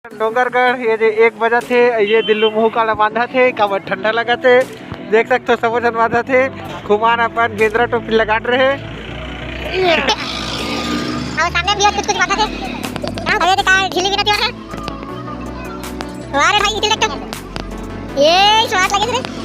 डोंगरगढ़ ये जो 1 बजा थे ये दिल्लू मुँह काला बांधा थे काबर ठंडा लगा थे देख सकते हो सब जन बांधा थे खुमान अपन गेंद्रा टोपी लगा रहे और सामने भी कुछ बांधा थे हां भैया तो कार ढीली भी ना थी वहां अरे भाई इधर देख ये स्वाद लगे थे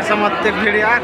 समझते भीड़ यार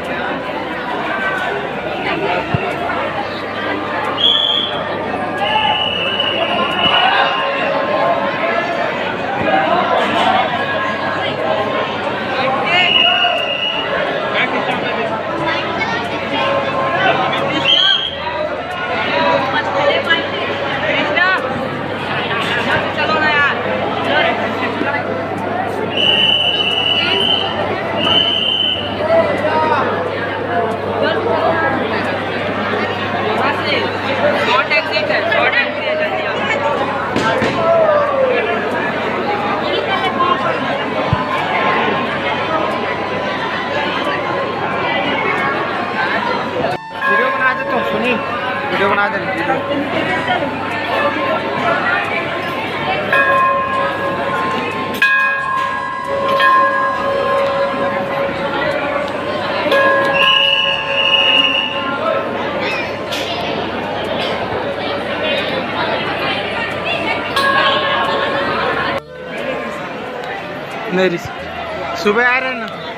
वीडियो बना दे मेरी सुबह आ रहे हैं ना